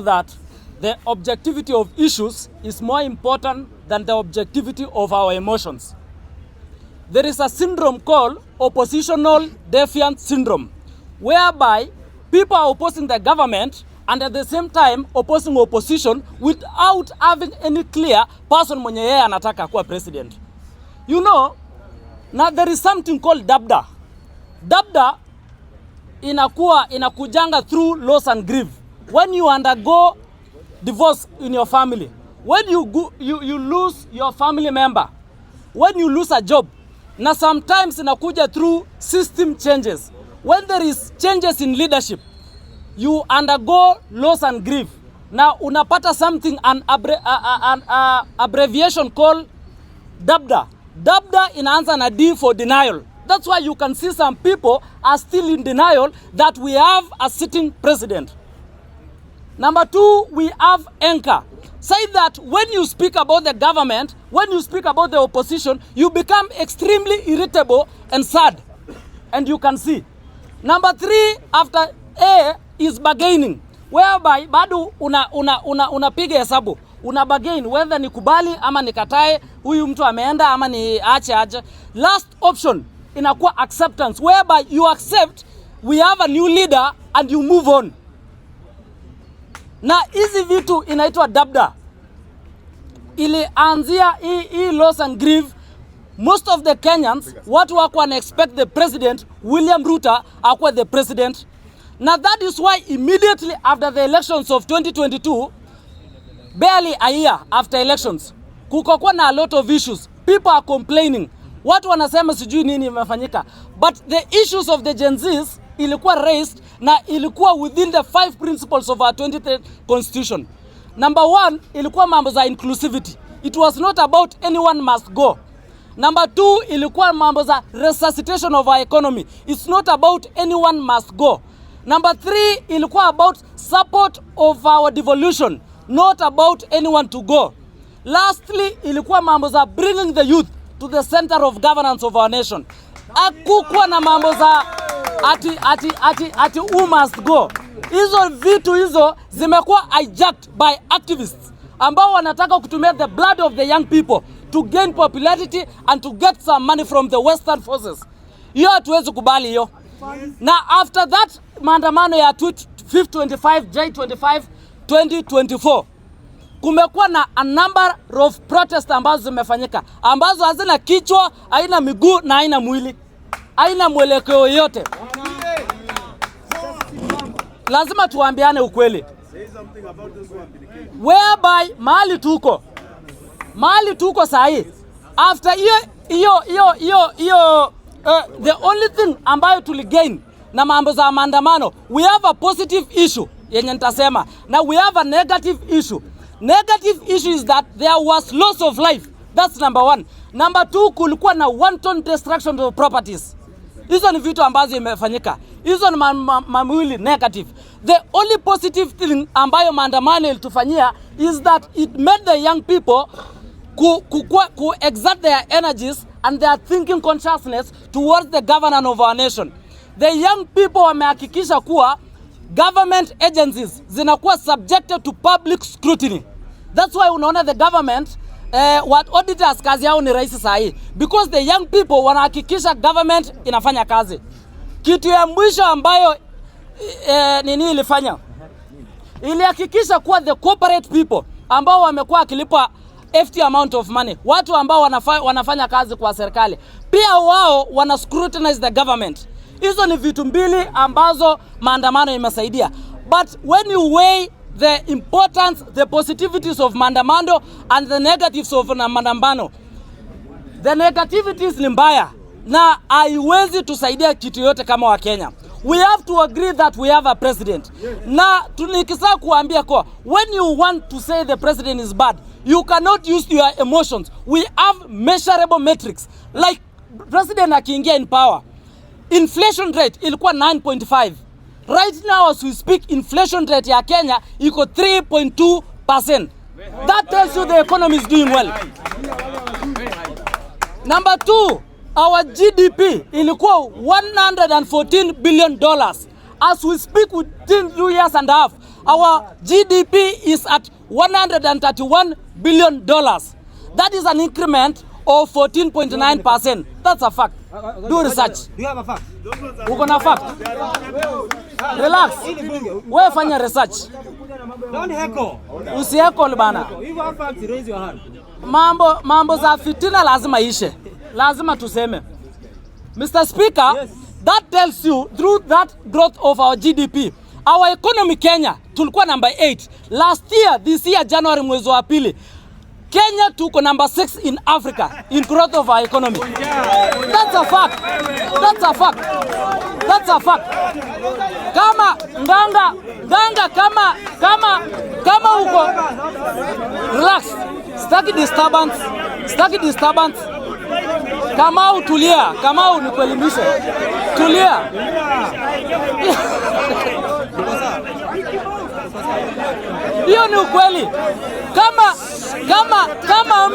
that the objectivity of issues is more important than the objectivity of our emotions. There is a syndrome called oppositional defiant syndrome, whereby people are opposing the government and at the same time opposing opposition without having any clear person mwenye yeye anataka kuwa president. You know, now there is something called DABDA. DABDA inakujanga through loss and grief. When you undergo divorce in your family, when you lose your family member, when you lose a job, na sometimes inakuja through system changes. When there is changes in leadership, you undergo loss and grief. Now unapata something, an abbreviation called DABDA. DABDA inaanza na D for denial. That's why you can see some people are still in denial that we have a sitting president. Number two, we have anchor. Say that when you speak about the government, when you speak about the opposition, you become extremely irritable and sad. And you can see. Number three, after A is bargaining, whereby bado unapiga hesabu. Una bargain whether nikubali ama nikatae, huyu mtu ameenda ama ni ache. Last option inakuwa acceptance, whereby you accept we have a new leader and you move on. Na hizi vitu inaitwa DABDA. Ilianzia hii loss and grief. Most of the Kenyans, watu wako wana expect the president, William Ruto, akuwe the president. Now that is why immediately after the elections of 2022, barely a year after elections, kukokuwa na a lot of issues. People are complaining. Watu wanasema sijui nini imefanyika. But the issues of the Gen Zs ilikuwa raised na ilikuwa within the 5 principles of our 23rd constitution. Number 1, ilikuwa mambo za inclusivity. It was not about anyone must go. Number 2, ilikuwa mambo za resuscitation of our economy. It's not about anyone must go. Number 3, ilikuwa about support of our devolution, not about anyone to go. Lastly, ilikuwa mambo za bringing the youth to the center of governance of our nation. Hakukuwa na mambo za ati who must go. Hizo vitu hizo zimekuwa hijacked by activists ambao wanataka kutumia the blood of the young people to gain popularity and to get some money from the western forces. Hiyo hatuwezi kubali hiyo. Na after that maandamano ya 525 J25 2024 kumekuwa na a number of protests ambazo zimefanyika, ambazo hazina kichwa, haina miguu na haina mwili, haina mwelekeo yote. Lazima tuambiane ukweli. Whereby mahali tuko sahi, after the only thing ambayo tuligain na mambo za maandamano, we have a positive issue yenye nitasema, na we have a negative issue. Negative issue is that there was loss of life. That's number 1. Number 2, kulikuwa na wanton destruction of properties. Hizo ni vitu ambazo imefanyika. Hizo ni mamwili negative. The only positive thing ambayo maandamano ilitufanyia is that it made the young people ku exert their energies and their thinking consciousness towards the governance of our nation. The young people wamehakikisha kuwa government agencies zinakuwa subjected to public scrutiny. That's why unaona the government what auditors kazi yao ni rahisi sahi, because the young people wanahakikisha government inafanya kazi. Kitu ya mwisho ambayo nini ilifanya, ilihakikisha kuwa the corporate people ambao wamekuwa akilipa hefty amount of money, watu ambao wanafanya kazi kwa serikali, pia wao wana scrutinize the government. Hizo ni vitu mbili ambazo maandamano imesaidia. But when you weigh the importance, the positivities of maandamano and the negatives of maandamano, the negativities ni mbaya na haiwezi tusaidia kitu yote kama wa Kenya. We have to agree that we have a president. Na tunikisa kuambia kwa, when you want to say the president is bad, you cannot use your emotions. We have measurable metrics. Like president akiingia in power, inflation rate ilikuwa 9.5. Right now as we speak, inflation rate ya Kenya iko 3.2%. That tells you the economy is doing well. Number 2, our GDP ilikuwa $114 billion. As we speak, within 2 years and a half, our GDP is at $131 billion. That is an increment of 14.9%. That's a fact. Do research. Do you have a fact? Uko na fact? Relax. Wewe fanya research. Don't heckle. Usiheckle bana. If you have facts, raise your hand. Mambo za fitina lazima ishe. Lazima tuseme. Mr. Speaker, yes. That tells you through that growth of our GDP. Our economy Kenya tulikuwa number 8. Last year, this year January mwezi wa pili, Kenya tuko number 6 in Africa in growth of our economy. That's a fact. That's a fact. That's a fact. Kama nganga kama uko relax. Staki disturbance. Kama utulia, kama unikuelimishe. Tulia. Hiyo ni ukweli. Kama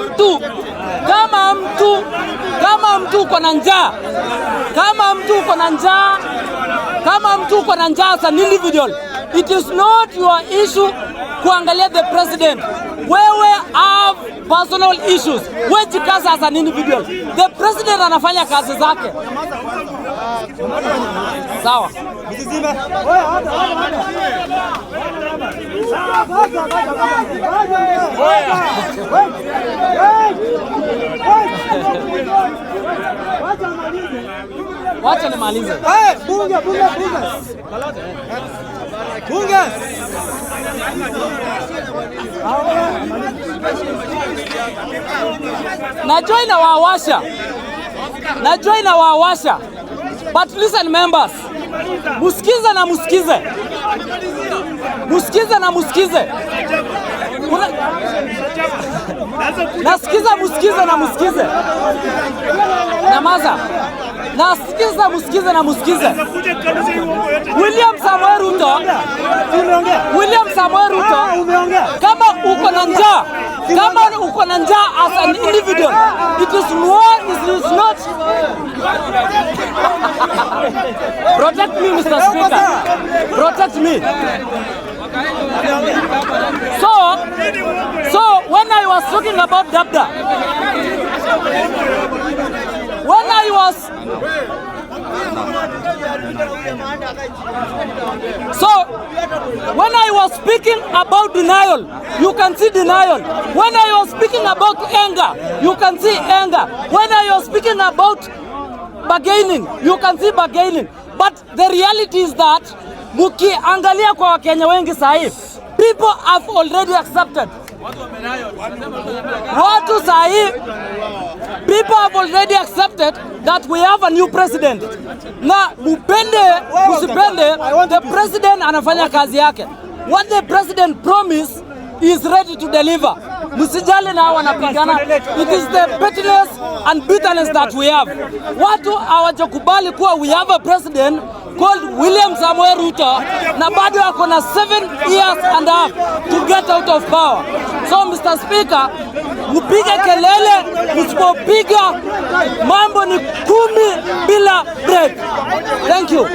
mtu uko na njaa. Kama mtu uko na njaa as an individual, it is not your issue kuangalia the president. Wewe have personal issues. Wewe jikaza as an individual. The president anafanya kazi zake. Sawa. Wacha nimalize. Bunge. Najua inawawasha. But listen members. Musikize na musikize. Nasikiza musikize na musikize. Namaza. Nasikiza musikize na musikize. William Samoei Ruto, kama uko na njaa as an individual, it is not. Protect me, Mr. Speaker. Protect me. So when I was talking about DABDA, when I was speaking about denial, you can see denial. When I was speaking about anger, you can see anger. When I was speaking about bargaining, you can see bargaining. But the reality is that mukiangalia kwa Wakenya wengi sahi, people have already accepted. People have already accepted that we have a new president. Na musipende, the president anafanya kazi yake. What the president promised is ready to deliver. Musijali na wanapigana. It is the pettiness and bitterness that we have. Watu hawajakubali kuwa we have a president called William Samoei Ruto na bado wako na 7 years and a half to get out of power. So Mr. Speaker, mpige kelele, msipopiga mambo ni 10 bila break. Thank you.